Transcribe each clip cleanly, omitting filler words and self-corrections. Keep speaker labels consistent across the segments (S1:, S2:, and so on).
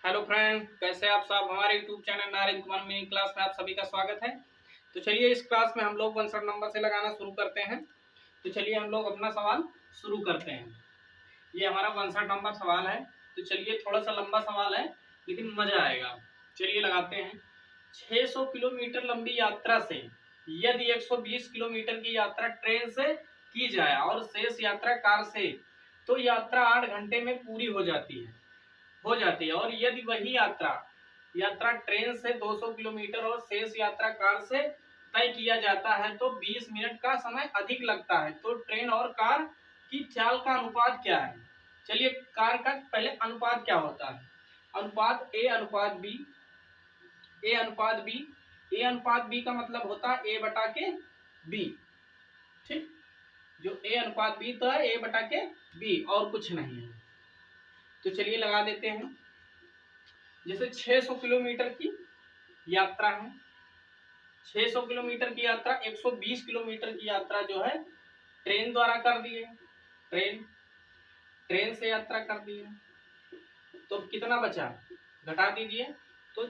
S1: Hello friend, कैसे आप सब। हमारे यूट्यूब चैनल नारिंग कुमार मिनी क्लास में आप सभी का स्वागत है। तो चलिए इस क्लास में हम लोग 62 नंबर से लगाना शुरू करते हैं। तो चलिए हम लोग अपना सवाल शुरू करते हैं। ये हमारा 62 नंबर सवाल है। तो चलिए थोड़ा सा लंबा सवाल है लेकिन मजा आएगा। चलिए लगाते हैं। 600 किलोमीटर लंबी यात्रा से यदि 120 किलोमीटर की यात्रा ट्रेन से की जाए और शेष यात्रा कार से, तो यात्रा 8 घंटे में पूरी हो जाती है। और यदि वही यात्रा यात्रा ट्रेन से 200 किलोमीटर और शेष यात्रा कार से तय किया जाता है तो 20 मिनट का समय अधिक लगता है। तो ट्रेन और कार की चाल का अनुपात क्या है। चलिए कार का पहले अनुपात क्या होता है। अनुपात ए अनुपात बी, ए अनुपात बी। ए अनुपात बी का मतलब होता है ए बटा के बी। ठीक, जो ए अनुपात बी तो है ए बटा के बी और कुछ नहीं है। तो चलिए लगा देते हैं। जैसे 600 किलोमीटर की यात्रा है, 600 किलोमीटर की यात्रा 120 किलोमीटर की यात्रा जो है ट्रेन द्वारा कर दिए। ट्रेन से यात्रा कर दिए तो कितना बचा, घटा दीजिए। तो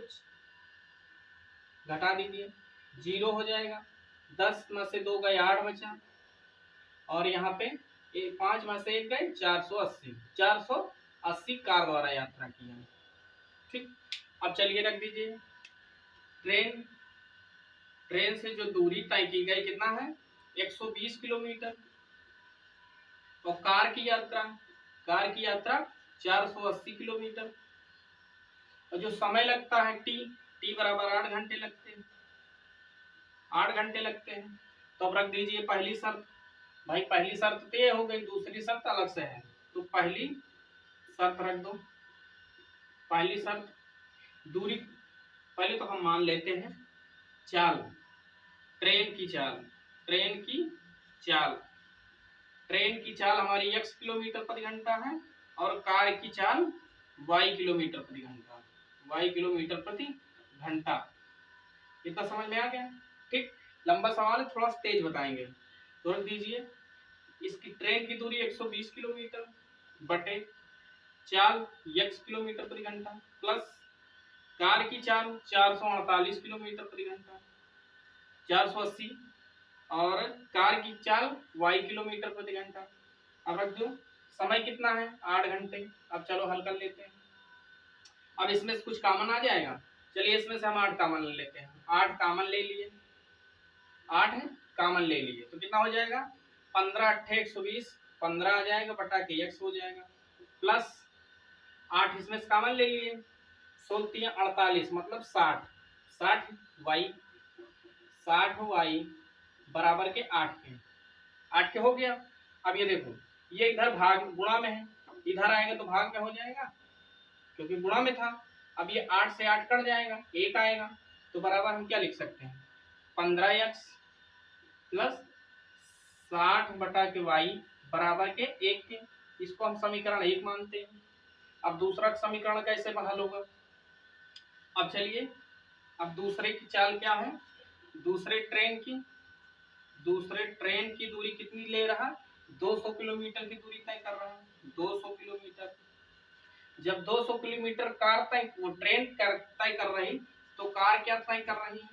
S1: घटा दीजिए, 0 हो जाएगा। 10 में से 2 गए 8 बचा और यहाँ पे 5 में से 1 गए 480। 480 कार द्वारा यात्रा की है। ठीक, अब चलिए रख दीजिए। ट्रेन से जो दूरी तय की गई कितना है, 120 किलोमीटर। और कार की यात्रा 480 किलोमीटर। और जो समय लगता है टी बराबर 8 घंटे लगते हैं। 8 घंटे लगते हैं। तो अब रख दीजिए पहली शर्त। भाई पहली शर्त तो ये हो गई, दूसरी शर्त अलग से है। तो पहली शर्त रख दो। पहली शर्त दूरी, पहले तो हम मान लेते हैं चाल, ट्रेन की चाल हमारी x किलोमीटर प्रति घंटा है और कार की चाल y किलोमीटर प्रति घंटा। इतना समझ में आ गया। ठीक, लंबा सवाल है, थोड़ा तेज बताएंगे। तो रख दीजिए इसकी ट्रेन की दूरी 120 किलोमीटर बटे चाल x किलोमीटर प्रति घंटा प्लस कार की चाल 448 किलोमीटर प्रति घंटा 480 और कार की चाल y किलोमीटर प्रति घंटा। अब रख दो समय कितना है, 8 घंटे। अब चलो हल कर लेते हैं। अब इसमें से कुछ कॉमन आ जाएगा। चलिए इसमें से हम 8 कॉमन ले लेते हैं। 8 कॉमन ले लिए, 8 है कॉमन ले लिए तो कितना हो जाएगा, 15 8 120, 15 आ जाएगा बटा के x हो जाएगा प्लस 8 इसमें से कॉमन ले लिए, 16 48 मतलब 60 y बराबर के 8 के हो गया। अब ये देखो, ये इधर भाग गुणा में है, इधर आएगा तो भाग में हो जाएगा क्योंकि गुणा में था। अब ये 8 से 8 कट जाएगा, 1 आएगा तो बराबर हम क्या लिख सकते हैं, 15x प्लस 60 बटा के y बराबर के 1 के। इसको हम समीकरण 1 मानते हैं। अब दूसरा समीकरण कैसे हल होगा। अब चलिए, अब दूसरे की चाल क्या है, दूसरे ट्रेन की दूरी कितनी ले रहा, 200 किलोमीटर की दूरी तय कर रहा है। 200 किलोमीटर, जब 200 किलोमीटर ट्रेन तय कर रही तो कार क्या तय कर रही है,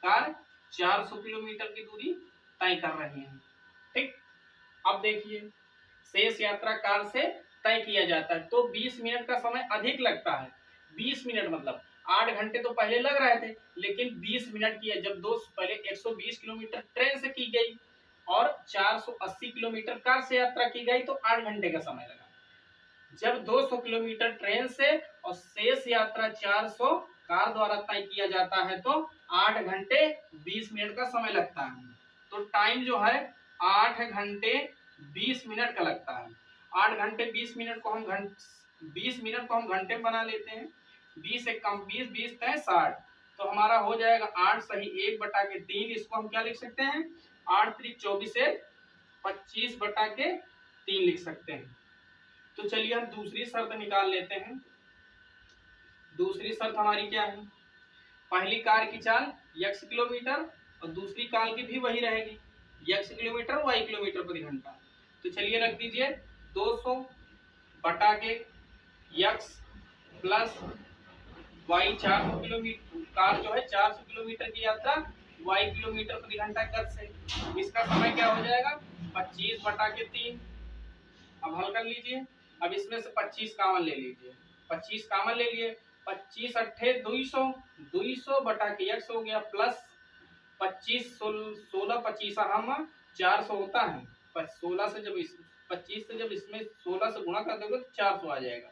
S1: कार 400 किलोमीटर की दूरी तय कर रही है। ठीक, अब देखिए शेष यात्रा कार से तय किया जाता है तो 20 मिनट का समय अधिक लगता है। 20 मिनट मतलब 8 घंटे तो पहले लग रहे थे लेकिन 20 मिनट की है। जब पहले 120 किलोमीटर ट्रेन से की गई और 480 किलोमीटर कार से यात्रा की गई तो 8 घंटे का समय लगा। जब 200 किलोमीटर ट्रेन से और शेष यात्रा 400 कार द्वारा तय किया जाता है तो 8 घंटे 20 मिनट का समय लगता है। तो टाइम जो है 8 घंटे 20 मिनट का लगता है। 8 घंटे 20 मिनट को हम 20 मिनट को हम घंटे में बना लेते हैं। 20 से कम 20 तय 60 तो हमारा हो जाएगा 8 सही 1 बटा के 3। इसको हम क्या लिख सकते हैं, 8 3 24 से 25 बटा के 3 लिख सकते हैं। तो चलिए हम दूसरी शर्त निकाल लेते हैं। दूसरी शर्त हमारी क्या है, पहली कार की चाल x किलोमीटर और दूसरी कार की भी वही रहेगी, x किलोमीटर y किलोमीटर प्रति घंटा। तो चलिए रख दीजिए 200 बटा के x plus y 400 kilometre, car जो है 400 किलोमीटर की यात्रा वाई किलोमीटर प्रति घंटा गति से, इसका समय क्या हो जाएगा 25/3। अब हल कर लीजिए। अब इसमें से 25 कॉमन ले लीजिए, 25 कॉमन ले लिए, 25 अट्ठे 200, 200/x हो गया, प्लस 25 16 25 हम 400 होता है, पर 16 से जब 25 से जब इसमें 16 से गुणा कर दोगे तो 400 आ जाएगा।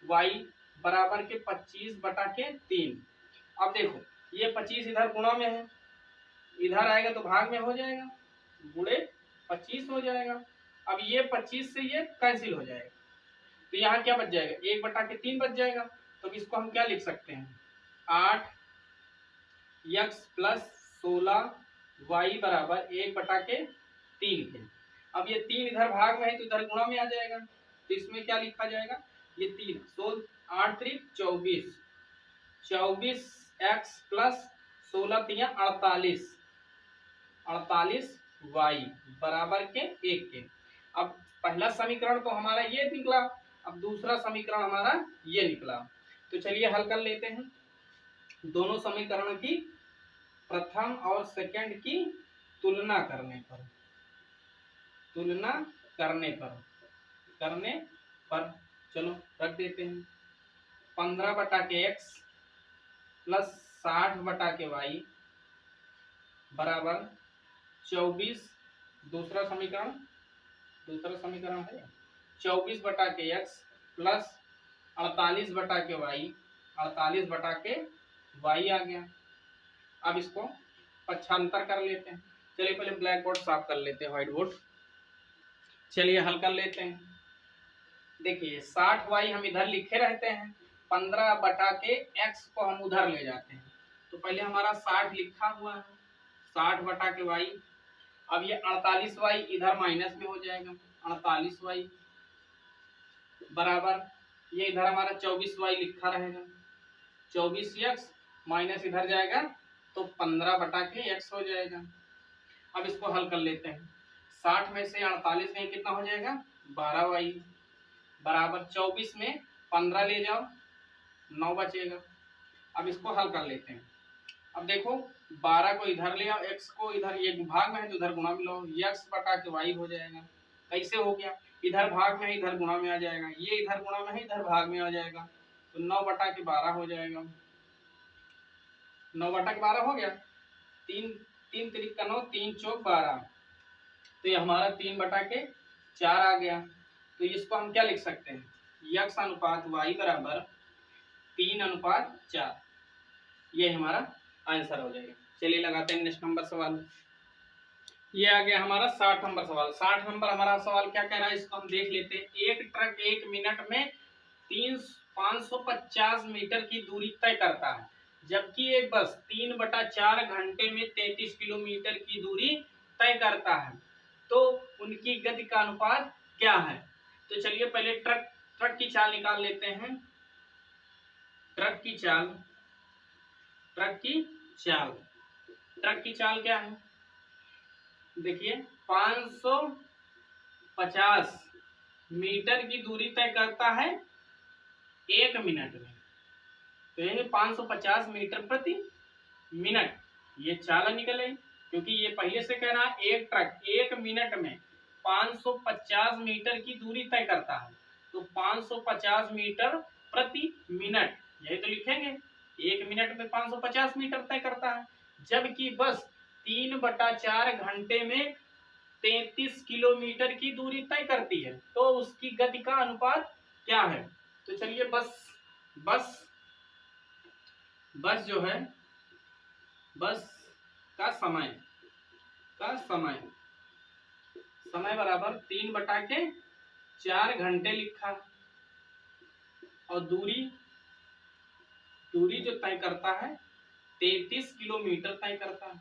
S1: y बराबर के 25/3। अब देखो ये 25 इधर गुणा में है, इधर आएगा तो भाग में हो जाएगा, गुणे 25 हो जाएगा। अब ये 25 से ये कैंसिल हो जाएगा, तो यहाँ क्या बच जाएगा 1/3 बच जाएगा। तो इसको हम क्या लिख सकते हैं 8x + 16y बराबर 1/3 के। अब ये 3 इधर भाग में है तो इधर गुणा में आ जाएगा, तो इसमें क्या लिखा जाएगा ये 3 8 3 24, 24x + 16 3 48, 48y बराबर के 1 के। अब पहला समीकरण तो हमारा ये निकला, अब दूसरा समीकरण हमारा ये निकला। तो चलिए हल कर लेते हैं। दोनों समीकरण की प्रथम और सेकंड की तुलना करने पर, चलो रख देते हैं। 15/x + 60/y बराबर 24, दूसरा समीकरण है 24/x + 48/y, 48/y आ गया। अब इसको पक्षांतर कर लेते हैं। चलिए पहले ब्लैक बोर्ड साफ कर लेते हैं, व्हाइट बोर्ड। चलिए हल कर लेते हैं। देखिए 60y हम इधर लिखे रहते हैं, 15/x को हम उधर ले जाते हैं, तो पहले हमारा 60 लिखा हुआ है, 60/y। अब ये 48y इधर माइनस में हो जाएगा, 48y बराबर ये इधर हमारा 24y लिखा रहेगा, 24x माइनस इधर जाएगा तो 15/x हो जाएगा। अब इसको हल कर लेते हैं। 60 में से 48 में कितना हो जाएगा 12y बराबर 24 में 15 ले जाओ 9 बचेगा। अब इसको हल कर लेते हैं। अब देखो 12 को इधर ले आओ, x को इधर ये भाग में है तो इधर गुणा में लो, x/y हो जाएगा। कैसे हो गया, इधर भाग में है इधर गुणा में आ जाएगा, ये इधर गुणा में है इधर भाग में आ जाएगा, तो 9/12 हो जाएगा। 9/12 हो गया, 3 3 3 का 9, 3 चौक 12, तो ये हमारा 3/4 आ गया। तो इसको हम क्या लिख सकते हैं x/y बराबर 3/4, ये हमारा आंसर हो जाएगा। चलिए लगाते हैं नेक्स्ट नंबर सवाल। ये आ गया हमारा 60 नंबर सवाल। 60 नंबर हमारा सवाल क्या कह रहा है, इसको हम देख लेते हैं। एक ट्रक 1 मिनट में 550 मीटर की दूरी तय करता है, जबकि एक बस 3/4 घंटे में 33 किलोमीटर की दूरी तय करता है, तो उनकी गति का अनुपात क्या है। तो चलिए पहले ट्रक की चाल निकाल लेते हैं। ट्रक की चाल क्या है, देखिए 550 मीटर की दूरी तय करता है 1 मिनट में, तो ये 550 मीटर प्रति मिनट ये चाल निकले, क्योंकि ये पहले से कह रहा है एक ट्रक 1 मिनट में 550 मीटर की दूरी तय करता है, तो 550 मीटर प्रति मिनट यही तो लिखेंगे, 1 मिनट में 550 मीटर तय करता है, जबकि बस 3/4 घंटे में 33 किलोमीटर की दूरी तय करती है, तो उसकी गति का अनुपात क्या है। तो चलिए बस जो है बस का समय बराबर 3/4 घंटे लिखा, और दूरी जो तय करता है 33 किलोमीटर तय करता है,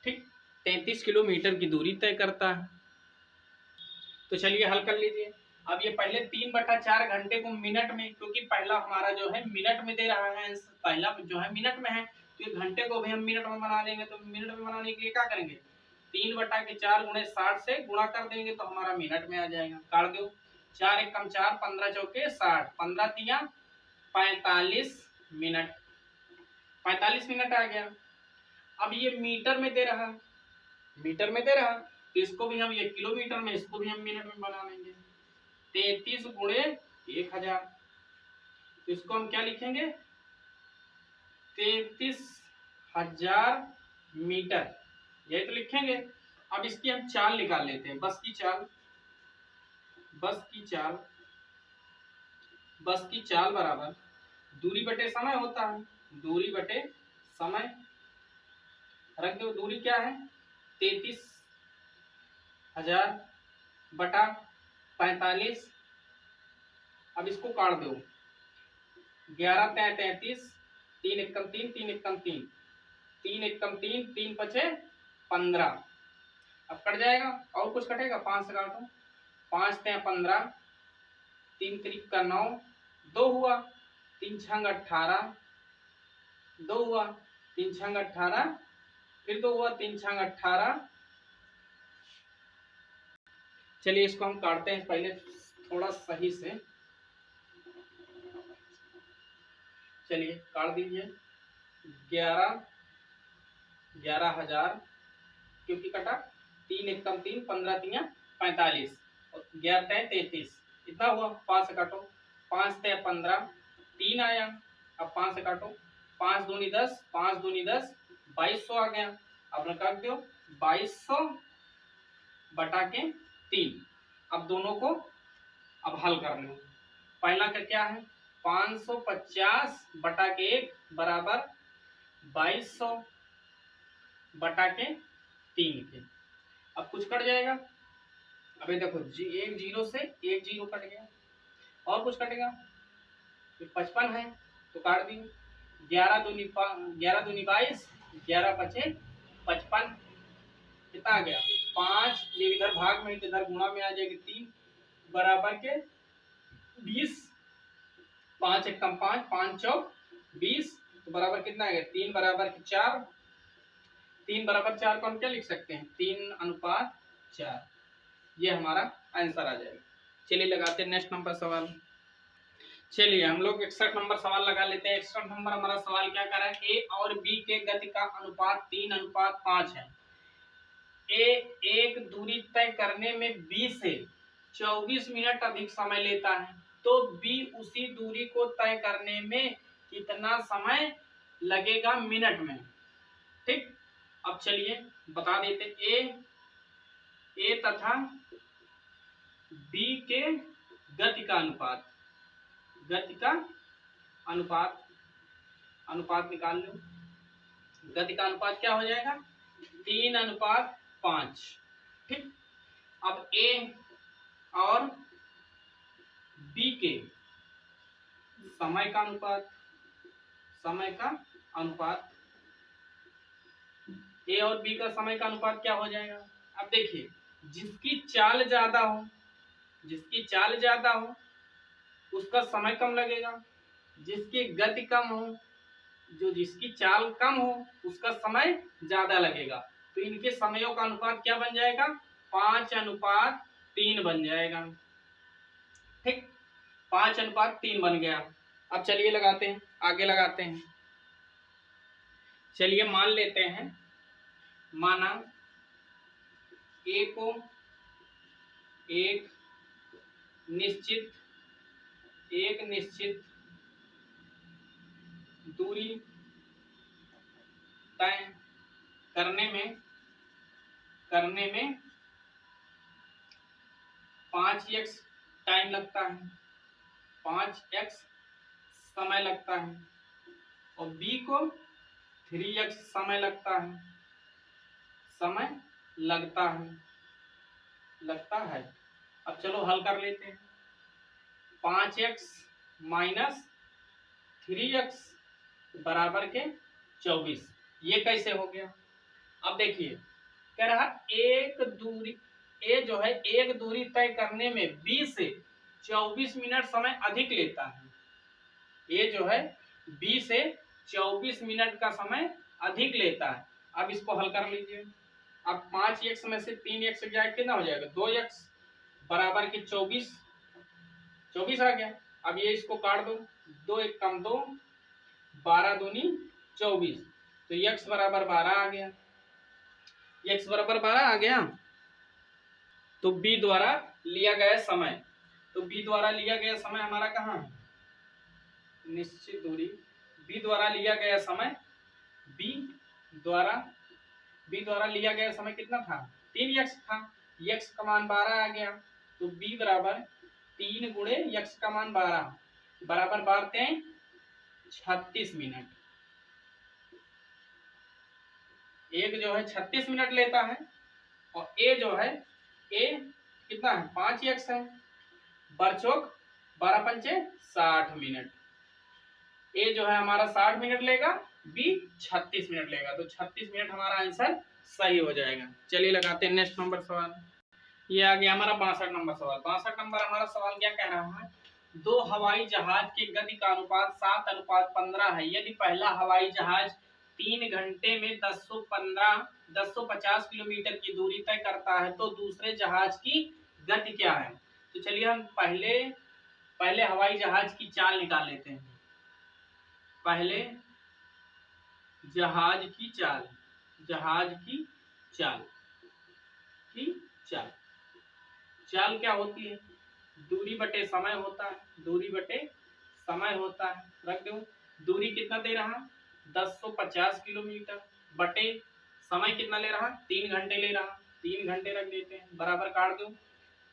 S1: ठीक 33 किलोमीटर की दूरी तय करता है। तो चलिए हल कर लीजिए। अब ये पहले 3/4 घंटे को मिनट में, क्योंकि पहला हमारा जो है मिनट में दे रहा है, पहला जो है मिनट में है, तो ये घंटे को भी हम मिनट में बना देंगे, तो मिनट में बनाने के लिए क्या करेंगे 3/4 × 60 से गुणा कर देंगे तो हमारा मिनट में आ जाएगा। काट दो, 4 × 1 = 4, 15 × 4 = 60, 15 × 3 = 45 मिनट, 45 मिनट आ गया। अब ये मीटर में दे रहा, मीटर में दे रहा, तो इसको भी हम, ये किलोमीटर में, इसको भी हम मिनट में बना लेंगे। 33 गुणे 1000, तो इसको हम क्या लिखेंगे, 33,000 मीटर, यही तो लिखेंगे। अब इसकी हम चाल निकाल लेते हैं, बस की चाल, बस की चाल, बस की चाल बराबर दूरी बटे समय होता है, दूरी बटे समय, रख दो। दूरी क्या है, 33,000 बटा 45। अब इसको काट दो, 11 तय 33, 3 एकम 3, 3 एकम 3, 3 एकम 3, 3 पचे 15। अब कट जाएगा, और कुछ कटेगा, 5 से काटो, 5 तय 15, 3 त्रिक का 9, 2 हुआ, 3 छंग 18, 2 हुआ, 3 छंग 18, फिर 2 हुआ, 3 छंग 18। चलिए इसको हम काटते हैं पहले थोड़ा सही से, चलिए काट दीजिए। 11,000 क्योंकि कटा, 3 एकम 3, 15 3 45, 11 तय 33, इतना हुआ। 5 से काटो, 5 तय 15, 3 आया। अब 5 से काटो, 5 दूनी 10, 5 दूनी 10, 2200 आ गया। अब काट दो, 2200 बटा के 3। अब दोनों को अब हल कर लो। पहला का क्या है, 550 बटा के 1 बराबर 2200 बटा के 3 के। अब कुछ कट जाएगा, अबे देखो एक जीरो से एक जीरो कट गया, और कुछ कटेगा, 55 है तो काट दी। 11 दूनी 22, 11 पचे 55, कितना आ गया 5, ये इधर भाग में, इधर गुणा में आ जाएगी 3 बराबर के 20, 5 एकम 5, 5 चौक 20, तो बराबर कितना आ गया, 3 बराबर के 4, 3 बराबर 4 को हम क्या लिख सकते हैं, 3:4, ये हमारा आंसर आ जाएगा। चलिए लगाते हैं नेक्स्ट नंबर सवाल। चलिए हम लोग 61 नंबर सवाल लगा लेते हैं। 61 नंबर हमारा सवाल क्या कर रहा है, ए और बी के गति का अनुपात 3:5 है। ए एक दूरी तय करने में बी से 24 मिनट अधिक समय लेता है, तो बी उसी दूरी को तय करने में कितना समय लगेगा मिनट में। ठीक, अब चलिए बता देते, ए तथा बी के गति का अनुपात, गति का अनुपात, अनुपात निकाल लो। गति का अनुपात क्या हो जाएगा, 3:5। ठीक, अब ए और बी के समय का अनुपात, समय का अनुपात, ए और बी का समय का अनुपात क्या हो जाएगा। अब देखिए, जिसकी चाल ज्यादा हो, जिसकी चाल ज्यादा हो उसका समय कम लगेगा, जिसकी गति कम हो, जो जिसकी चाल कम हो उसका समय ज्यादा लगेगा। तो इनके समयों का अनुपात क्या बन जाएगा, 5:3 बन जाएगा। ठीक, 5:3 बन गया। अब चलिए लगाते हैं, आगे लगाते हैं। चलिए मान लेते हैं, माना ए को एक निश्चित दूरी तय करने में 5x टाइम लगता है, 5x समय लगता है, और b को 3x समय लगता है, समय लगता है। अब चलो हल कर लेते हैं। 5x माइनस 3x बराबर के 24, ये कैसे हो गया। अब देखिए कह रहा एक दूरी, ए जो है एक दूरी तय करने में बी से 24 मिनट समय अधिक लेता है। ए जो है बी से 24 मिनट का समय अधिक लेता है। अब इसको हल कर लीजिए। अब 5x में से 3x जाए कितना हो जाएगा, 2x बराबर के 24 आ गया। अब ये इसको काट दो, 2 एकम 2, 12 दूनी 24, तो x बराबर 12 आ गया। x बराबर 12 आ गया। तो b द्वारा लिया गया समय, तो b द्वारा लिया गया समय हमारा कहाँ है, निश्चित दूरी। b द्वारा लिया गया समय, b द्वारा लिया गया समय कितना था, 3x था। x का मान 12 आ गया, तो b बराबर 3 गुणे x का मान 12 बराबर 12 36 मिनट। एक जो है 36 मिनट लेता है, और a जो है a कितना है 5x है, बरचौक 12 पंचे 60 मिनट। a जो है हमारा 60 मिनट लेगा, b 36 मिनट लेगा, तो 36 मिनट हमारा आंसर सही हो जाएगा। चलिए लगाते हैं नेक्स्ट नंबर सवाल। ये आ गया हमारा 62 नंबर सवाल। 62 नंबर हमारा सवाल क्या कह रहा है, दो हवाई जहाज के गति का अनुपात 7:15 है। यदि पहला हवाई जहाज 3 घंटे में 1050 किलोमीटर की दूरी तय करता है, तो दूसरे जहाज की गति क्या है। तो चलिए हम पहले हवाई जहाज की चाल निकाल लेते हैं। पहले जहाज की चाल चाल क्या होती है, दूरी बटे समय होता है। रख दो, दूरी कितना दे रहा, 1050 किलोमीटर, बटे समय कितना ले रहा, 3 घंटे ले रहा, 3 घंटे रख देते हैं, बराबर काट दो,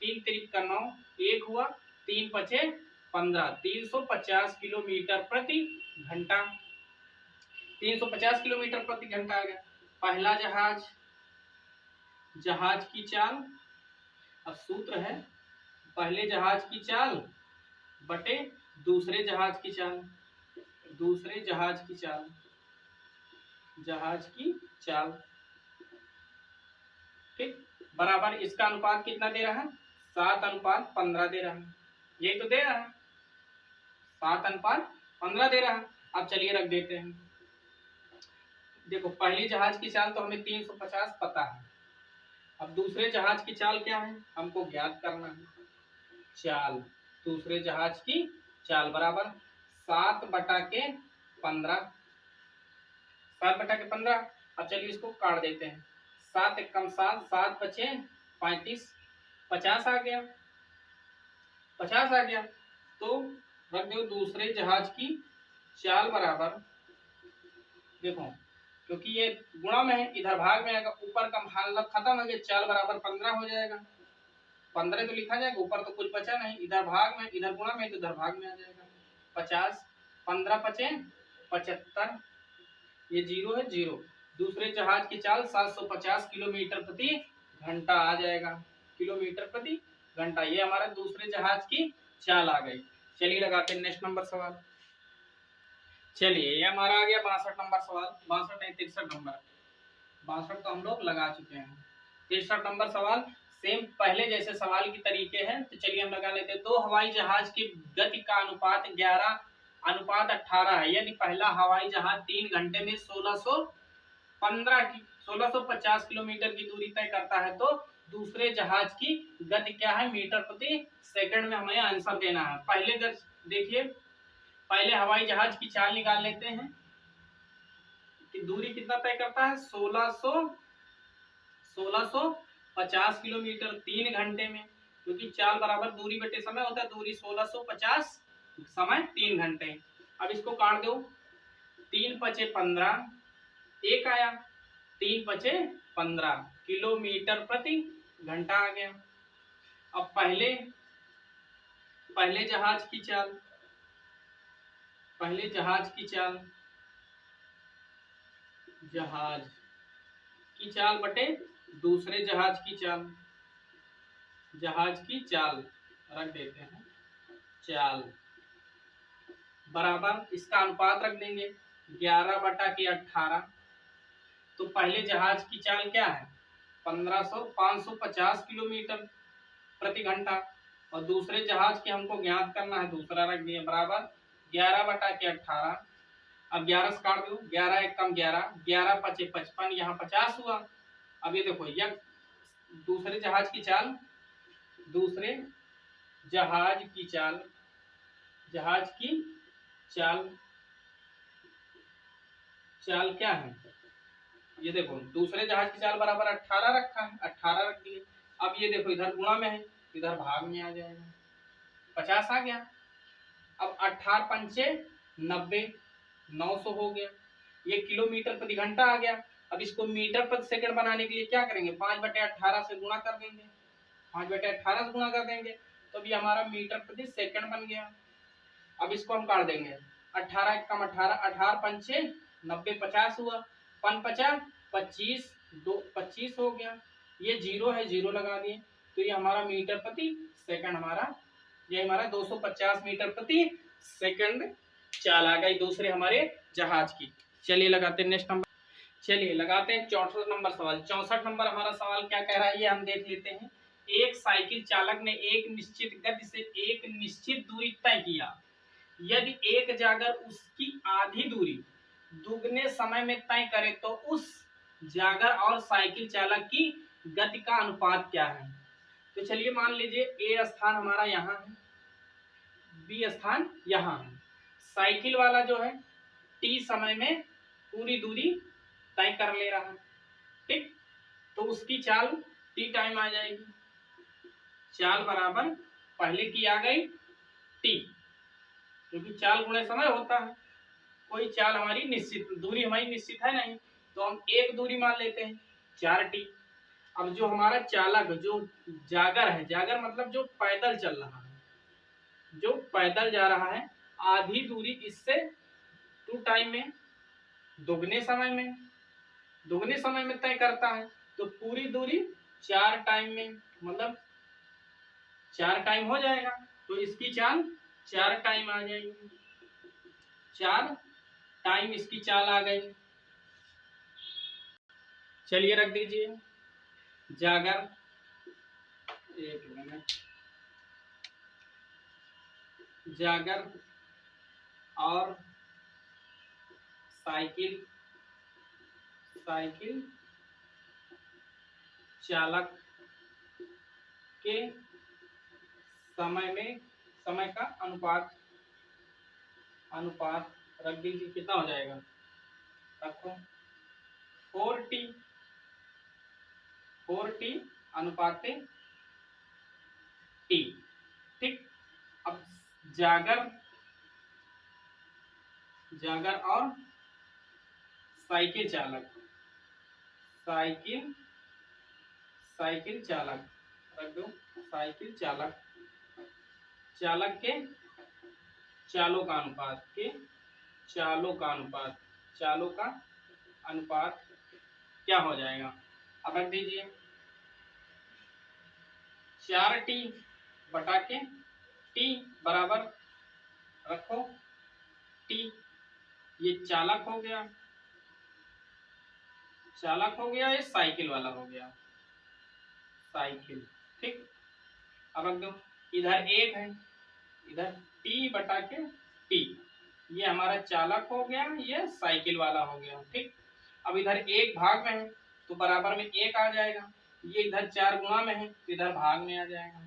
S1: 3 तिरिक का 9, 1 हुआ, 3 पचे 15, 350 किलोमीटर प्रति घंटा। 350 किलोमीटर प्रति घंटा आ गया। पहला जहाज की चाल, अब सूत्र है पहले जहाज की चाल बटे दूसरे जहाज की चाल, ठीक, बराबर इसका अनुपात कितना दे रहा है, 7:15 दे रहा है, यही तो दे रहा है, 7:15 दे रहा है। अब चलिए रख देते हैं। देखो पहली जहाज की चाल तो हमें 350 पता है, अब दूसरे जहाज की चाल क्या है हमको ज्ञात करना है। चाल, दूसरे जहाज की चाल बराबर 7/15, 7/15। अब चलिए इसको काट देते हैं, 7 एकम 7, 7 बचे 35, 50 आ गया, 50 आ गया। तो रख दो दूसरे जहाज की चाल बराबर, देखो क्योंकि ये गुणा में है, इधर भाग में आएगा, ऊपर का मतलब खत्म हो गया, चाल बराबर 15 हो जाएगा, 15 तो लिखा जाएगा, ऊपर तो कुछ बचा नहीं, इधर भाग में, इधर गुणा में, तो इधर भाग में आ जाएगा, 50, 15 पचे 75, ये 0 है 0। दूसरे जहाज की चाल 750 किलोमीटर प्रति घंटा आ जाएगा, किलोमीटर प्रति घंटा, ये हमारा दूसरे जहाज की चाल आ गई। चलिए लगाते हैं नेक्स्ट नंबर सवाल। चलिए ये हमारा आ गया 62 नंबर सवाल, 62 नहीं 63 नंबर, 62 तो हम लोग लगा चुके हैं। 63 नंबर सवाल सेम पहले जैसे सवाल की तरीके हैं, तो चलिए हम लगा लेते हैं। दो हवाई जहाज की गति का अनुपात 11:18 है। यदि पहला हवाई जहाज 3 घंटे में 1650 किलोमीटर की दूरी तय करता है, तो दूसरे जहाज की गति क्या है मीटर प्रति सेकंड में हमें आंसर देना है। पहले देखिए, पहले हवाई जहाज की चाल निकाल लेते हैं कि दूरी कितना तय करता है, 1650 किलोमीटर 3 घंटे में, क्योंकि चाल बराबर दूरी बटे समय होता है, दूरी 1650, समय 3 घंटे। अब इसको काट दो, 3 पचे 15, 1 आया, 3 पचे 15 किलोमीटर प्रति घंटा आ गया। अब पहले जहाज की चाल बटे दूसरे जहाज की चाल रख देते हैं, चाल बराबर इसका अनुपात रख देंगे 11/18। तो पहले जहाज की चाल क्या है 550 किलोमीटर प्रति घंटा, और दूसरे जहाज की हमको ज्ञात करना है, दूसरा रख दिया बराबर 11/18। अब 11 से काट दो, 11 एकम 11, 11 पचे 55, यहाँ 50 हुआ। अब ये देखो यह दूसरे जहाज की चाल चाल क्या है, ये देखो दूसरे जहाज की चाल बराबर 18 रखा है, 18 रख दिए। अब ये देखो इधर गुणा में है, इधर भाग में आ जाएगा, 50 आ गया। अब 18 पंचे 90, 900 हो गया। ये किलोमीटर प्रति घंटा आ गया। अब इसको मीटर प्रति सेकंड बनाने के लिए क्या करेंगे, 5/18 से गुणा कर देंगे, 5/18 से गुणा कर देंगे, तो ये हमारा मीटर प्रति सेकंड बन गया। अब इसको हम काट देंगे, 18 एकम 18, 18 पंचे 90, 50 हुआ, 5×5 25, 2 25 हो गया। ये जीरो है, जीरो लगा दिए, तो ये हमारा मीटर प्रति सेकंड हमारा, ये हमारा 250 मीटर प्रति सेकंड चाल आ गई दूसरे हमारे जहाज की। चलिए लगाते हैं नेक्स्ट नंबर, चलिए लगाते हैं 64 नंबर सवाल। 64 नंबर हमारा सवाल क्या कह रहा है ये हम देख लेते हैं। एक साइकिल चालक ने एक निश्चित गति से एक निश्चित दूरी तय किया, यदि एक जागर उसकी आधी दूरी दुगने समय में तय करे तो उस जागर और साइकिल चालक की गति का अनुपात क्या है। तो चलिए मान लीजिए ए स्थान हमारा यहाँ है, बी स्थान यहाँ है, साइकिल वाला जो है टी समय में पूरी दूरी तय कर ले रहा है, ठीक, तो उसकी चाल टी टाइम आ जाएगी, चाल बराबर पहले की आ गई टी, क्योंकि चाल गुणे समय होता है, कोई चाल हमारी निश्चित, दूरी हमारी निश्चित है नहीं, तो हम एक दूरी मान लेते हैं 4t। अब जो हमारा चालक जो जागर है, जागर मतलब जो पैदल चल रहा है, जो पैदल जा रहा है, आधी दूरी इससे 2 टाइम में, दुगने समय में, दुगने समय में तय करता है, तो पूरी दूरी 4 टाइम में, मतलब 4 टाइम हो जाएगा, तो इसकी चाल 4 टाइम आ जाएगी, 4 टाइम इसकी चाल आ गई। चलिए रख दीजिए, जागर, एक मिनट, जागर और साइकिल, साइकिल चालक के समय में, समय का अनुपात, अनुपात रख दीजिए, कितना हो जाएगा, रखो 4t, 4t अनुपात t, ठीक। अब जागर, जागर और साइकिल चालक, साइकिल, साइकिल चालक रख दो, साइकिल चालक, चालक के चालों का अनुपात, के चालों का अनुपात, चालों का अनुपात क्या हो जाएगा, अब रख दीजिए 4t बटा के t बराबर रखो t, ये चालक हो गया, चालक हो गया, ये साइकिल वाला हो गया, साइकिल, ठीक। अब रख दो, इधर एक है, इधर t बटा के t, ये हमारा चालक हो गया, ये साइकिल वाला हो गया, ठीक। अब इधर एक भाग में है तो बराबर में एक आ जाएगा, ये इधर 4 गुणा में है तो इधर भाग में आ जाएगा,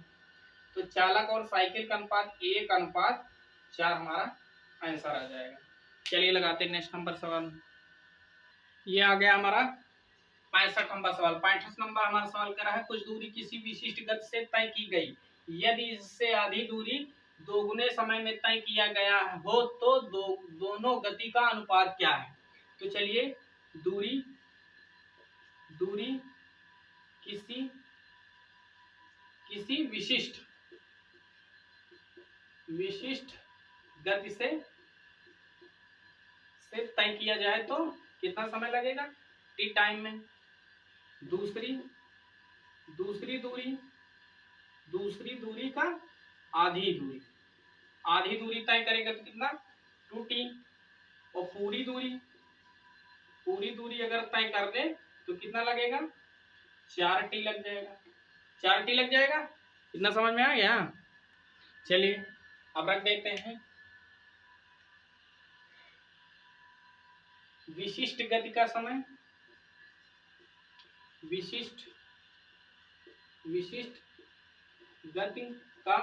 S1: तो चालक और साइकिल का अनुपात 1:4 हमारा आंसर आ जाएगा। चलिए लगाते हैं नेक्स्ट नंबर सवाल, ये आ गया हमारा 65 नंबर सवाल। 65 नंबर हमारा सवाल कर रहा है, कुछ दूरी किसी विशिष्ट गति से तय की गई, यदि इससे आधी दूरी दोगुने समय में तय किया गया हो तो दोनों गति का अनुपात क्या है। तो चलिए दूरी, दूरी किसी, किसी विशिष्ट, विशिष्ट गति से तय किया जाए तो कितना समय लगेगा, टी टाइम में। दूसरी, दूसरी दूरी, दूसरी दूरी का आधी दूरी, आधी दूरी तय करेगा तो कितना, 2t, और पूरी दूरी, पूरी दूरी अगर तय कर दे तो कितना लगेगा, 4t लग जाएगा, 4t लग जाएगा, इतना समझ में आ गया। चलिए अब रख देते हैं विशिष्ट गति का समय, विशिष्ट, विशिष्ट गति का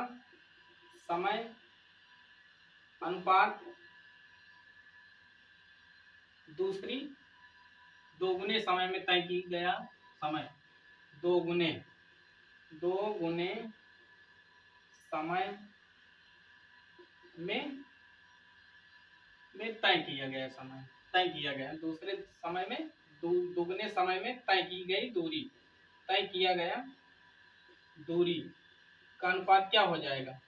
S1: समय अनुपात दूसरी दोगुने समय में तय की गया समय, दोगुने समय में तय किया गया समय, तय किया गया दूसरे समय में दुगने समय में तय की गई दूरी, तय किया गया दूरी का अनुपात क्या हो जाएगा?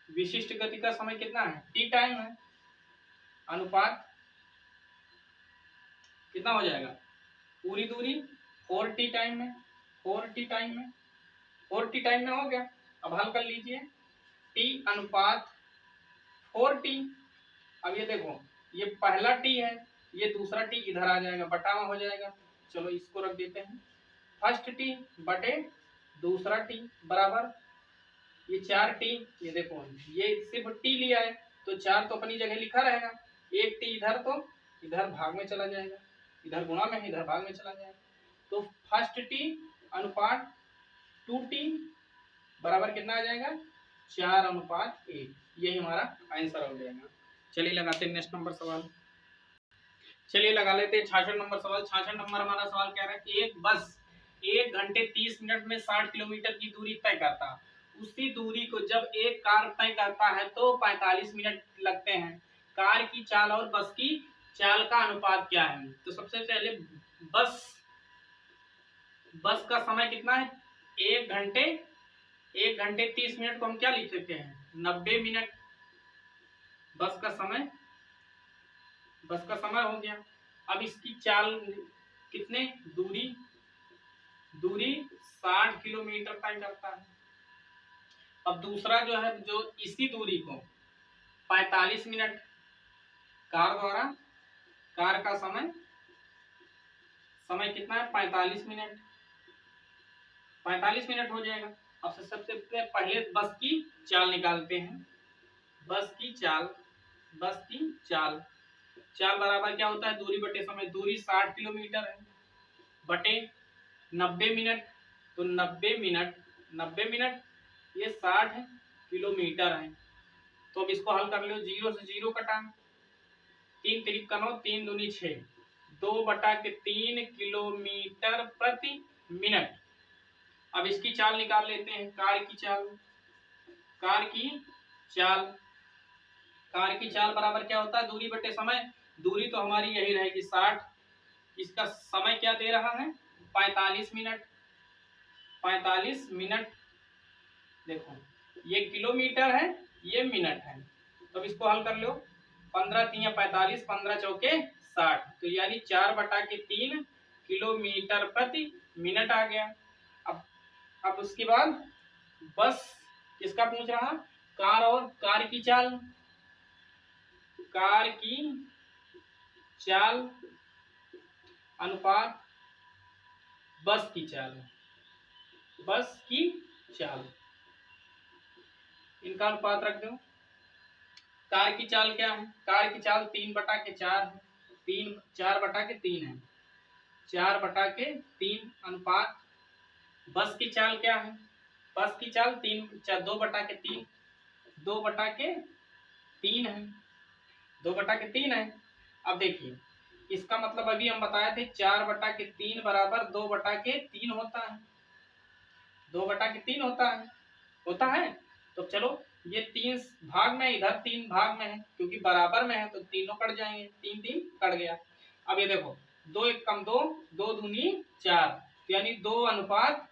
S1: विशिष्ट गति का समय कितना है? टी टाइम है, अनुपात कितना हो जाएगा? पूरी दूरी 4t टाइम में, 4t टाइम में, 4t टाइम में हो गया। अब हल कर लीजिए, t अनुपात 4t। अब ये देखो, ये पहला t है, ये दूसरा t इधर आ जाएगा, बटा में हो जाएगा। चलो इसको रख देते हैं, फर्स्ट t बटे दूसरा t बराबर ये 4t। ये देखो ये सिर्फ t लिया है तो 4 तो अपनी जगह लिखा रहेगा, एक t इधर तो इधर भाग में चला जाएगा, इधर गुणा में है इधर भाग में चला जाएगा। तो फर्स्ट t अनुपात 2t बराबर कितना आ जाएगा? 4:1। यही हमारा आंसर हो जाएगा। चलिए लगाते हैं नेक्स्ट नंबर सवाल। चलिए लगा लेते हैं 66 नंबर सवाल। 66 नंबर हमारा सवाल कह रहा है, एक बस 1 घंटे 30 मिनट में 60 किलोमीटर की दूरी तय करता है। उसी दूरी को जब एक कार तय करता है तो 45 मिनट लगते हैं। कार की चाल और बस की चाल का अनुपात क्या है? तो सबसे पहले बस का समय कितना है? 1 घंटे 30 मिनट को हम क्या लिख सकते हैं? 90 मिनट। बस का समय हो गया। अब इसकी चाल कितने? दूरी 60 किलोमीटर तय करता है। अब दूसरा जो है, जो इसी दूरी को 45 मिनट कार द्वारा, कार का समय कितना है? 45 मिनट, 45 मिनट हो जाएगा। अब सबसे पहले बस की चाल निकालते हैं। बस की चाल बराबर क्या होता है? दूरी बटे समय। दूरी 60 किलोमीटर है बटे 90 मिनट, तो 90 मिनट ये 60 किलोमीटर है। तो अब इसको हल कर लो, 0 से 0 कटा, 3 3 का 9, 3 दूनी 6, 2/3 किलोमीटर प्रति मिनट। अब इसकी चाल निकाल लेते हैं, कार की चाल बराबर क्या होता है? दूरी बटे समय। दूरी तो हमारी यही रहेगी 60, इसका समय क्या दे रहा है? 45 मिनट। देखो ये किलोमीटर है, ये मिनट है, तो अब इसको हल कर लो। 15 3 45, 15 चौके 60, तो यानी 4/3 किलोमीटर प्रति मिनट आ गया। अब उसके बाद बस किसका पूछ रहा? कार और कार की चाल अनुपात बस की चाल, इनका अनुपात रख दो। कार की चाल क्या है? कार की चाल 3/4 है, 4/3 है, 4/3 अनुपात बस की चाल क्या है? बस की चाल 2/3 है, 2/3 है। अब देखिए इसका मतलब अभी हम बताए थे 4/3 बराबर 2/3 होता है, 2/3 होता है। तो चलो ये 3 भाग में, इधर 3 भाग में है, क्योंकि बराबर में है तो तीनों कट जाएंगे, 3 3 कट गया। अब ये देखो 2 1 कम 2, 2 दूनी 4, यानी 2:1।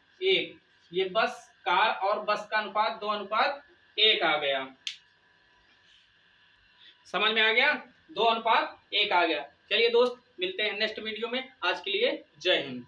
S1: ये बस कार और बस का अनुपात 2:1 आ गया। समझ में आ गया? 2:1 आ गया। चलिए दोस्त, मिलते हैं नेक्स्ट वीडियो में। आज के लिए जय हिंद।